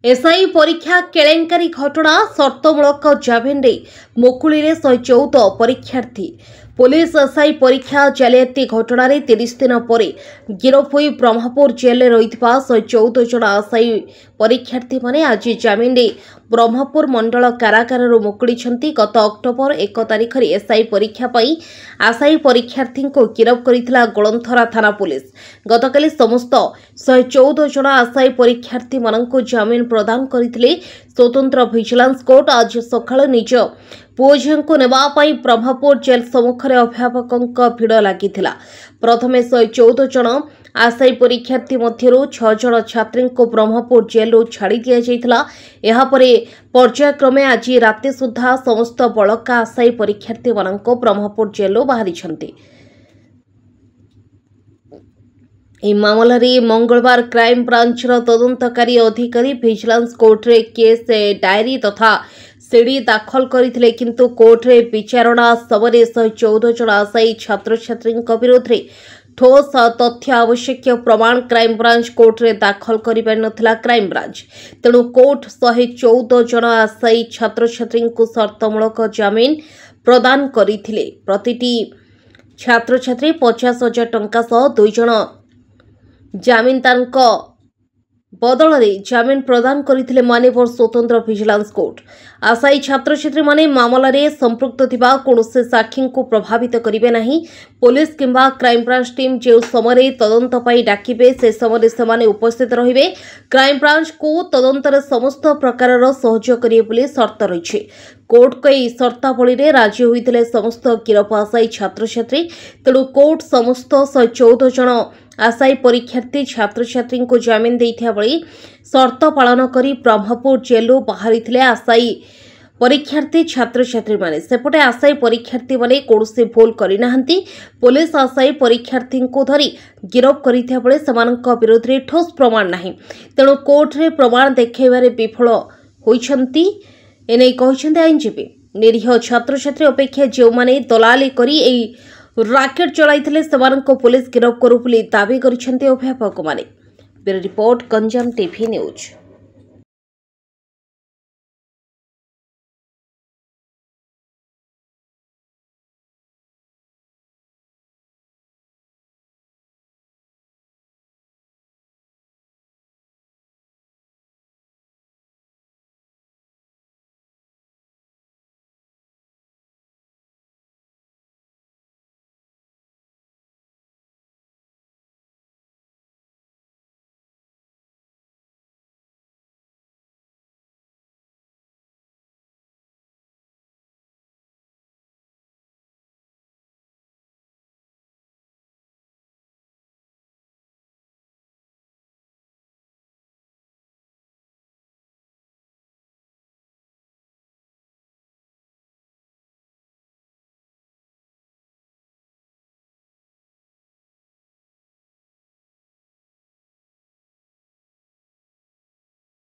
SI परीक्षा केलेंकारी घटना सर्तमूलक जमिन मुकुली 114 परीक्षार्थी पुलिस एसआई परीक्षा जालियाती घटना 30 दिन पर गिरफ हो ब्रह्मपुर जेल रही 114 जन एसआई परीक्षार्थी माने आज जमिन ब्रह्मपुर मंडल कारागार मुकुली। गत अक्टोबर 1 तारिख में एसआई परीक्षा आशायी परीक्षार्थी को गिरफ कर गोलंथरा थाना पुलिस गतकाली समस्त 114 जन आशायी परीक्षार्थी मानक जमिन प्रदान करथिले। स्वतंत्र विजिलेंस कोर्ट आज सकाळ निज पुओ झील को नेबापाई ब्रह्मपुर जेल सम्मुखें अभिभावकों भिड़ लगी। प्रथमे 114 जन आशायी परीक्षार्थी मध्यरु 6 जन छात्री को ब्रह्मपुर जेल छाड़ी दिया जायतिला। एहा परे पर्यायक्रमे आज राति सुधा समस्त बलका आशायी परीक्षार्थी मानक ब्रह्मपुर जेल बाहरी छंती। मामलें मंगलवार क्राइम ब्रांच तदंतकारी अधिकारी विजिलेंस कोर्ट रे केस डायरी तथा सीडी दाखल करथिले, किंतु कोर्ट रे विचारणा समय 114 जन आशायी छात्र छात्री विरोध में ठोस तथ्य आवश्यक प्रमाण क्राइम ब्रांच कोर्ट रे दाखल करिपार नथिला। क्राइम ब्रांच तेणु कोर्ट 114 जन आशायी छात्र छात्री को शर्तमूलक जमिन प्रदान करथिले। प्रतिटी छात्र छात्री 50,000 टंका सह 2 जन जमीनदार बदल जमीन प्रदान करथिले। माननीय स्वतंत्र विजिलेंस कोर्ट आशायी छात्र छात्री माने मामलें संपृक्त थिबा कोनोसी साक्षी को प्रभावित करिवे नहीं। पुलिस किंबा क्राइम ब्रांच टीम जो समय तदंत पाई डाकिबे से समय से उपस्थित रहिबे। क्राइम ब्रांच को तदंतर समस्त प्रकार सहयोग करिवे बोली शर्त रही। कोर्ट को यह शर्तावली में राजी होते समस्त गिरफ आशायी छात्र छात्री। तेणु कोर्ट समस्त 114 जन आशायी परीक्षार्थी छात्र छात्री को जमीन देता बेले शर्त पालन करी ब्रह्मपुर जेल बाहरी थे आशायी परीक्षार्थी छात्र छात्री माने। सेपटे आशायी परीक्षार्थी माने कौनसी भूल करना। पुलिस आशायी परीक्षार्थी को धरी गिरफ करता बेले सेमानक विरोध में ठोस प्रमाण नहीं। तेणु कोर्ट रे प्रमाण देखैबारे विफल होइछंती एने कहते आईनजीवी। निरीह छात्र छात्री अपेक्षा जो माने दलाली करी राकेट चलाइथिले सेमानक पुलिस गिरफ करू बोली दाबी करिसेंती अभिभावक माने। Bureau report Ganjam TV news.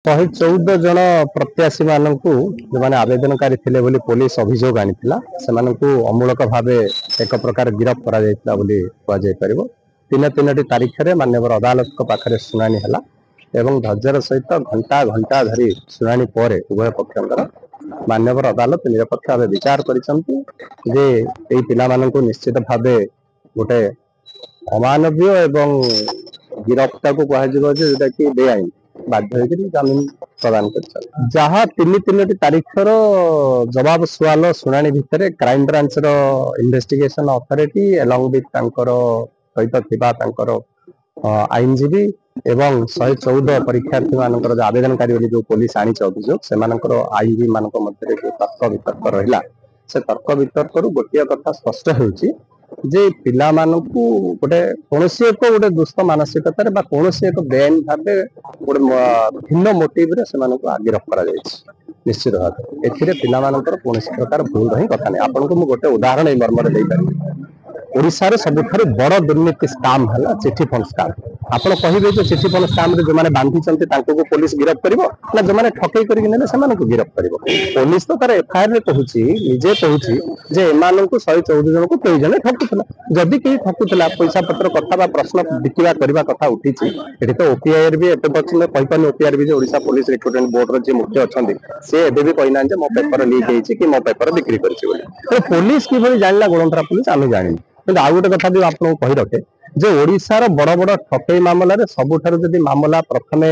शहे 14 जन प्रत्याशी मानू जो मैंने आवेदनकारी थे बोली पुलिस अभियोग आनी अमूलक भाव एक प्रकार गिरफ कर तीन तारीख में माननीय अदालत पाखे शुणाणी है धैर्यर सहित घंटा घंटा धरी शुणाणी पर उभय पक्षर माननीय अदालत निरपेक्ष भाव विचार कर निश्चित भाव गोटे अमानवीय एवं गिरफ्ता को कहुटा कि बेआईन बाध्य जमीन प्रदान कर जहाँ तीन तारीखर जवाब सुआल शुणाणी भितर क्राइम ब्रांच रो इन्वेस्टिगेशन अथॉरिटी एलॉन्ग विथ सहित आईनजीवी एवं 114 परीक्षार्थी मानकर आवेदनकारी जो पुलिस आनी अभियोग से आईनजीवी मान मध्य जो तर्क वितर्क रहा से तर्क वितर्क गोटे कथा स्पष्ट होची जे पिला मानकू गोटे कौनसी एक गोटे दुष्ट मानसिकतार बा कौनसी एक बेआईन भाव गोटे भिन्न मोटिव रे से गिरफ करा निश्चित भाव एथिरे पिला मानकर कौनसी प्रकार भूल रही कथा नहीं। आपको मुझे गोटे उदाहरण मर्म दे पारि ओडिशा रे सबुठारु बड़ दुर्नीति स्काम है चिट्ठी फंड स्काम। ଆପଣ କହିବେ ଯେ ଚିଠି ଫୋନ ସ୍କାମରେ ଯୋଉମାନେ ବାନ୍ଧିଛନ୍ତି ତାଙ୍କୁ ପୋଲିସ ଗିରଫ କରିବ ନା ଯୋଉମାନେ ଠକେଇ କରିକି ନେଲେ ସେମାନଙ୍କୁ ଗିରଫ କରିବ? ପୋଲିସ ତ ତାର ଏଫଆଇଆର ରେ କହୁଛି, ନିଜେ କହୁଛି ଯେ ଏମାନଙ୍କୁ 114 ଜଣଙ୍କୁ କେହି ଜଣେ ଠକୁଥିଲା। ଯଦି କେହି ଠକୁଥିଲା, ପଇସା ପତ୍ର କଥା ବା ପ୍ରଶ୍ନ ବିକିବା କରିବା କଥା ଉଠିଛି, ଏଠି ତ ଓପିଆଇଆର ବି ଏତେ ପର୍ଯ୍ୟନ୍ତ କହିପାରୁନି। ଓପିଆର ବି ଯେ ଓଡିଶା ପୋଲିସ ରିକ୍ରୁଟମେଣ୍ଟ ବୋର୍ଡର ଯିଏ ମୁଖ୍ୟ ଅଛନ୍ତି, ସେ ଏବେ ବି କହିନାହାନ୍ତି ଯେ ମୋ ପେପର ଲିକ୍ ହେଇଛି କି ମୋ ପେପର ବିକ୍ରି କରିଛି ବୋଲି। ପୋଲିସ କିଭଳି ଜାଣିଲା ଗୋଳନ୍ଥରା ପୋଲିସ ଆମେ ଜାଣିନୁ। କିନ୍ତୁ ଆଉ ଗୋଟେ କଥା ବି ଆପଣଙ୍କୁ କହି ରଖେ ଯେ ଓଡିଶାର ବଡ ବଡ ଠକେଇ ମାମଲାରେ ସବୁଠାରୁ ଯଦି ମାମଲା ପ୍ରଥମେ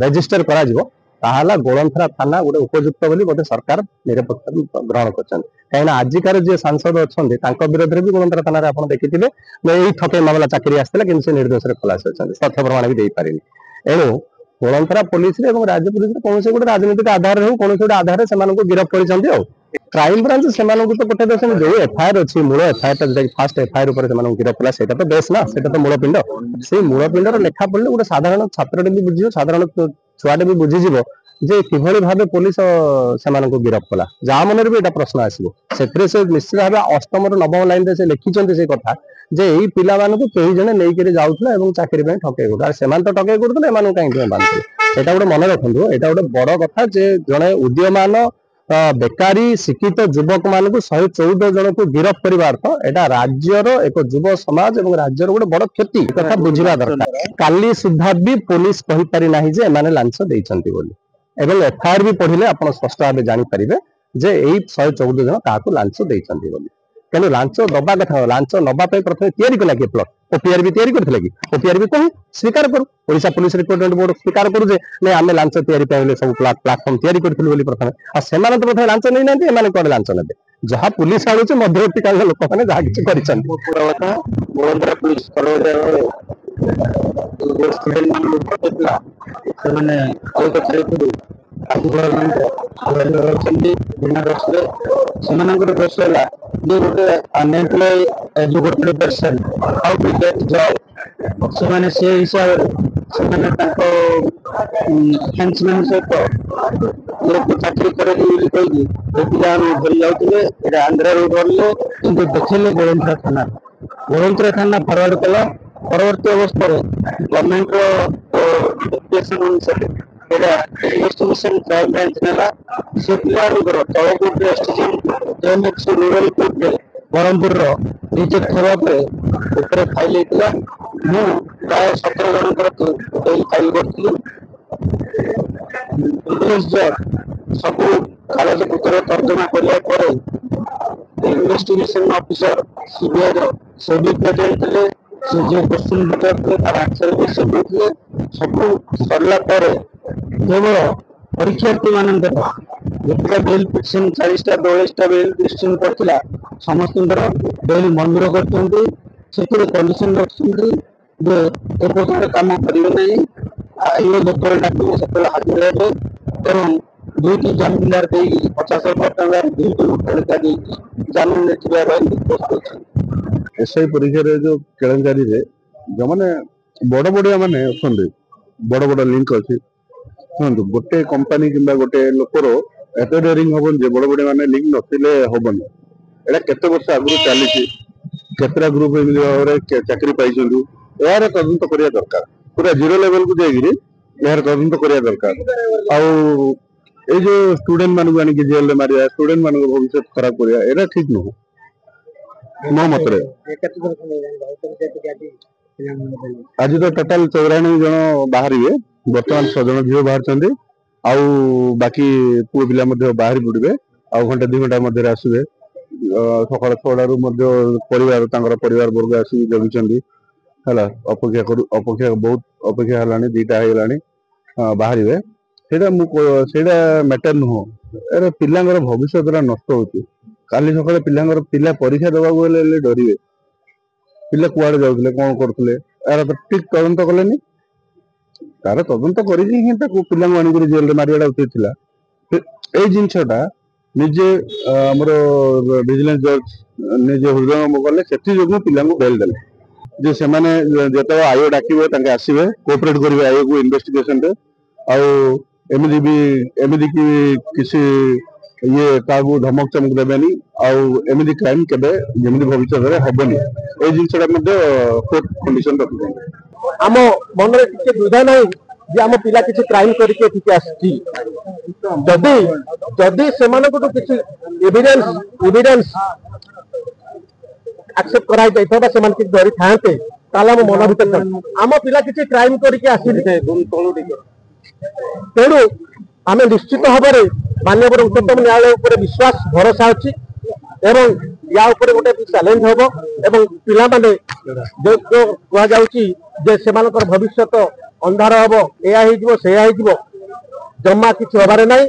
ରେଜିଷ୍ଟର କରାଯିବ ତାହେଲେ ଗୋଳନ୍ଥରା ଥାନା ଗୋଟେ ଉପଯୁକ୍ତ ବୋଲି ବୋଧେ ସରକାର ନିରପେକ୍ଷ ଗ୍ରହଣ କରିଛନ୍ତି। କାହିଁକିନା ଆଜିକାର ଯିଏ ସାଂସଦ ଅଛନ୍ତି ତାଙ୍କ ବିରୋଧରେ ବି ଗୋଳନ୍ଥରା ଥାନାରେ ଆପଣ ଦେଖିଥିବେ ଏଇ ଠକେଇ ମାମଲା ଚାକିରି ଆସିଥିଲା, କିନ୍ତୁ ସେ ନିର୍ଦ୍ଦୋଷରେ ଖଲାସ ଅଛନ୍ତି, ତଥ୍ୟ ପ୍ରମାଣ ବି ଦେଇପାରିନି। ଏଣୁ ଗୋଳନ୍ଥରା ପୋଲିସରେ ଏବଂ ରାଜ୍ୟ ପୋଲିସରେ କୌଣସି ଗୋଟେ ରାଜନୈତିକ ଆଧାରରେ ହଉ କୌଣସି ଗୋଟେ ଆଧାରରେ ସେମାନଙ୍କୁ ଗିରଫ କରିଛନ୍ତି। ଆଉ କ୍ରାଇମବ୍ରାଞ୍ଚ ସେମାନଙ୍କୁ ତ ପଠେଇ ଦେଉଛନ୍ତି, ଯୋଉ ଏଫଆଇଆର ଅଛି ମୂଳ ଏଫଆଇଆର ଟା ଯୋଉଟା ଫାଷ୍ଟ ଏଫଆଇଆର ଉପରେ ସେମାନଙ୍କୁ ଗିରଫ କଲା, ସେଇଟା ତ ବେଶ ନା, ସେଇଟା ତ ମୂଳପିଣ୍ଡ। ସେଇ ମୂଳପିଣ୍ଡର ଲେଖା ପଢିଲେ ଗୋଟେ ସାଧାରଣ ଛାତ୍ରଟେ ବି ବୁଝିବ, ସାଧାରଣ ଛୁଆଟେ ବି ବୁଝିଯିବ ଯେ କିଭଳି ଭାବେ ପୋଲିସ ସେମାନଙ୍କୁ ଗିରଫ କଲା। ଯାହା ମନରେ ବି ଏଇଟା ପ୍ରଶ୍ନ ଆସିବ। ସେଥିରେ ସେ ନିଶ୍ଚିତ ଭାବେ ଅଷ୍ଟମରୁ ନବମ ଲାଇନରେ ସେ ଲେଖିଛନ୍ତି ସେ କଥା ଯେ ଏଇ ପିଲାମାନଙ୍କୁ କେହି ଜଣେ ନେଇକରି ଯାଉଥିଲା ଏବଂ ଚାକିରି ପାଇଁ ଠକେଇ କରୁଥିଲା। ସେମାନେ ତ ଠକେଇ କରୁଥିଲେ, ଏମାନଙ୍କୁ କାହିଁକି ବାନ୍ଧୁଥିଲେ? ଏଇଟା ଗୋଟେ ମନେ ରଖନ୍ତୁ। ଏଇଟା ଗୋଟେ ବଡ କଥା ଯେ ଜଣେ ଉଦୀୟମାନ ବେକାରୀ ଶିକ୍ଷିତ ଯୁବକ ମାନଙ୍କୁ 114 ଜଣଙ୍କୁ ଗିରଫ କରିବା ଅର୍ଥ ଏଇଟା ରାଜ୍ୟର ଏକ ଯୁବ ସମାଜ ଏବଂ ରାଜ୍ୟର ଗୋଟେ ବଡ କ୍ଷତି, କଥା ବୁଝିବା ଦରକାର। କାଲି ସୁଦ୍ଧା ବି ପୋଲିସ କହିପାରି ନାହିଁ ଯେ ଏମାନେ ଲାଞ୍ଚ ଦେଇଛନ୍ତି ବୋଲି, ଏବଂ ଏଫଆଇଆର ବି ପଢିଲେ ଆପଣ ସ୍ପଷ୍ଟ ଭାବେ ଜାଣିପାରିବେ ଯେ ଏଇ 114 ଜଣ କାହାକୁ ଲାଞ୍ଚ ଦେଇଛନ୍ତି ବୋଲି। ତେଣୁ ଲାଞ୍ଚ ଦବା କଥା, ଲାଞ୍ଚ ନବା ପାଇଁ ପ୍ରଥମେ ତିଆରି କଲା କିଏ? ପ୍ଲଟ। ଓପିଆର ବି ତିଆରି କରିଥିଲା କି? ଓପିଆର ବି କହୁ ସ୍ୱୀକାର କରୁ, ଓଡିଶା ପୋଲିସ ରିକ୍ରୁଟମେଣ୍ଟ ବୋର୍ଡ ସ୍ୱୀକାର କରୁ ଯେ ନାଇଁ ଆମେ ଲାଞ୍ଚ ତିଆରି ପାଇଁ ସବୁ ପ୍ଲାଟଫର୍ମ ତିଆରି କରିଥିଲୁ ବୋଲି ପ୍ରଥମେ। ଆଉ ସେମାନେ ତ ପ୍ରଥମେ ଲାଞ୍ଚ ନେଇନାହାନ୍ତି, ଏମାନେ କୁଆଡେ ଲାଞ୍ଚ ନେବେ? ଯାହା ପୁଲିସ ଆଣୁଛି ମଧ୍ୟବର୍ତ୍ତୀକାଳୀନ ଲୋକମାନେ ଯାହା କିଛି କରିଛନ୍ତି। ସେମାନେ ସେମାନଙ୍କର ଦୋଷ ହେଲା ଯେ ଗୋଟେ unemployed educated person how to get job, ସେମାନେ ସେ ହିସାବରେ ସେମାନେ ତାଙ୍କ ଫ୍ରେଣ୍ଡସ୍ ସହିତ ଚାକିରି କରେଇବି ବୋଲି କହିକି ଏ ପିଲାମାନଙ୍କୁ ଧରି ଯାଉଥିଲେ। ଏଇଟା ଆନ୍ଧ୍ରାରୁ ଧରିଲେ କିନ୍ତୁ ଦେଖିଲେ ଗୋଳନ୍ଥରା ଥାନା। ଗୋଳନ୍ଥରା ଥାନା ଫରୱାର୍ଡ କଲା। ପରବର୍ତ୍ତୀ ଅବସ୍ଥାରେ ଗଭର୍ଣ୍ଣମେଣ୍ଟର ଡେପୁଟେସନ ଅନୁସାରେ ଏଇଟା ଇନଭେଷ୍ଟିଗେସନ କ୍ରାଇମ ବ୍ରାଞ୍ଚ ନେଲା। ସେ ପିଲାମାନଙ୍କର ତଳକୋର୍ଟରେ ଏମଏକ୍ସ ରୁରାଲ କୋର୍ଟରେ ବ୍ରହ୍ମପୁରର ରିଜେକ୍ଟ ହେବା ପରେ ଉପରେ ଫାଇଲ ହେଇଥିଲା। ମୁଁ ପ୍ରାୟ 17 ଜଣଙ୍କର ଫାଇଲ କରିଥିଲି। ସବୁ କାଗଜ ପତ୍ର ତର୍ଜମା କରିବା ପରେ ଇନଭେଷ୍ଟିଗେସନ ଅଫିସର ସିବିଆଇର ସେ ବି ପ୍ରେଜେଣ୍ଟ ଥିଲେ। ସେ ଯୋଉ କ୍ୱେଶ୍ଚିନ୍ ପଚାରୁଥିଲେ ତାର ଆନ୍ସର ବି ସେ ଦେଇଥିଲେ। ସବୁ ସରିଲା ପରେ କେବଳ ପରୀକ୍ଷାର୍ଥୀ ମାନଙ୍କର ଯେତେଟା ବେଲ୍ ପିଟିସନ 40ଟା 42ଟା ବେଲ୍ ପିଟିସନ କରିଥିଲା ସମସ୍ତଙ୍କର ବେଲ୍ ମଞ୍ଜୁର କରିଛନ୍ତି। ସେଥିରେ କଣ୍ଡିସନ ରଖିଛନ୍ତି ଯେ ଏ ପ୍ରକାର କାମ କରିବେ ନାହିଁ, ଆଇନ ଯେତେବେଳେ ଡାକିବେ ସେତେବେଳେ ହାଜିର ହେବେ ଏବଂ 2ଟି ଜାମିନଦାର ଦେଇକି 50,000 ଟଙ୍କା 2ଟି ମୁଦ୍ରା ଦେଇକି ଜାମିନ ଯିବା ପାଇଁ ନିର୍ଦ୍ଦେଶ ଦେଇଛନ୍ତି। ଏସ୍ଆଇ ପରୀକ୍ଷାରେ ଯୋଉ କେଳେଙ୍କାରୀରେ ଯୋଉମାନେ ବଡ ବଡିଆ ମାନେ ଅଛନ୍ତି, ବଡ ବଡ ଲିଙ୍କ ଅଛି, ଶୁଣନ୍ତୁ ଗୋଟେ କମ୍ପାନୀ କିମ୍ବା ଗୋଟେ ଲୋକର ଏତେ ଡେରିଂ ହବନି ଯେ ବଡ ବଡିଆ ମାନେ ଲିଙ୍କ ନଥିଲେ ହବନି। ଏଇଟା କେତେ ବର୍ଷ ଆଗରୁ ଚାଲିଛି, କେତେଟା ଗ୍ରୁପ ଏମିତି ଭାବରେ ଚାକିରି ପାଇଛନ୍ତି, ଏହାର ତଦନ୍ତ କରିବା ଦରକାର। ପୁରା ଜିରୋ ଲେଭେଲକୁ ଯାଇକିରି ଏହାର ତଦନ୍ତ କରିବା ଦରକାର। ଆଉ ଏଇ ଯୋଉ ଷ୍ଟୁଡେଣ୍ଟ ମାନଙ୍କୁ ଆଣିକି ଜେଲରେ ମାରିବା, ଷ୍ଟୁଡେଣ୍ଟ ମାନଙ୍କ ଭବିଷ୍ୟତ ଖରାପ କରିବା, ଏଇଟା ଠିକ ନୁହଁ ମୋ ମତରେ। ଆଜି ତ ଟୋଟାଲ 94 ଜଣ ବାହାରିବେ, ବର୍ତ୍ତମାନ 6 ଜଣ ଝିଅ ବାହାରିଛନ୍ତି, ଆଉ ବାକି ପୁଅ ପିଲା ମଧ୍ୟ ବାହାରି ପଡିବେ। ଆଉ ଘଣ୍ଟେ 2 ଘଣ୍ଟା ମଧ୍ୟରେ ଆସିବେ। ସକାଳ 6ଟାରୁ ମଧ୍ୟ ପରିବାର ତାଙ୍କର ପରିବାର ବର୍ଗ ଆସିକି ଜଗିଛନ୍ତି ହେଲା। ଅପେକ୍ଷା ବହୁତ ଅପେକ୍ଷା ହେଲାଣି, 2ଟା ହେଇଗଲାଣି, ବାହାରିବେ। ସେଇଟା ମ୍ୟାଟର ନୁହଁ। ଏରା ପିଲାଙ୍କର ଭବିଷ୍ୟତଟା ନଷ୍ଟ ହଉଛି। କାଲି ସକାଳେ ପିଲା ପରୀକ୍ଷା ଦେବାକୁ ହେଲେ ଡରିବେ। ପିଲା କୁଆଡେ ଯାଉଥିଲେ, କଣ କରୁଥିଲେ, ଏହାର ତ ଠିକ ତଦନ୍ତ କଲେନି। ତାର ତଦନ୍ତ କରିକି ହିଁ ତାକୁ ପିଲାଙ୍କୁ ଆଣିକରି ଜେଲରେ ମାରିବାଟା ଉଚିତ ଥିଲା। ଏଇ ଜିନିଷଟା ନିଜେ ଆମର ଭିଜିଲାନ୍ସ ଜଜ ନିଜେ ହୃଦୟଙ୍ଗମ କଲେ, ସେଥିଯୋଗୁଁ ପିଲାଙ୍କୁ ବେଲ୍ ଦେଲେ ଯେ ସେମାନେ ଯେତେବେଳେ ଆଇଓ ଡାକିବେ ତାଙ୍କେ ଆସିବେ, କୋଅପରେଟ କରିବେ ଆଇଓକୁ ଇନଭେଷ୍ଟିଗେସନରେ। ଆଉ ଏମିତି କି କିଛି କାହାକୁ ଧମକ ଚମକ ଦେବେନି, ଆଉ ଏମିତି କ୍ରାଇମ କେବେ ଯେମିତି ଭବିଷ୍ୟତରେ ହବନି, ଏଇ ଜିନିଷଟା ମଧ୍ୟ କୋର୍ଟ କଣ୍ଡିସନ ରଖିଛନ୍ତି। आम मन में टिके दुविधा ना जे आम पिला किसी क्राइम करके एठिक आसी जदि जदि से किसी एविडेंस एक्सेप्ट कराई जाइथा से धरी था ताला मन भर आम पिला किसी क्राइम करके आसी तेणु आम निश्चित भाव में माननीय उच्चतम न्यायालय उपर विश्वास भरोसा अच्छी एवं या ऊपर गोटे चैलेंज हम एवं पिला माने जो कह जे सेमानकर भविष्यत अंधार हम या जमा किसी हबार नहीं।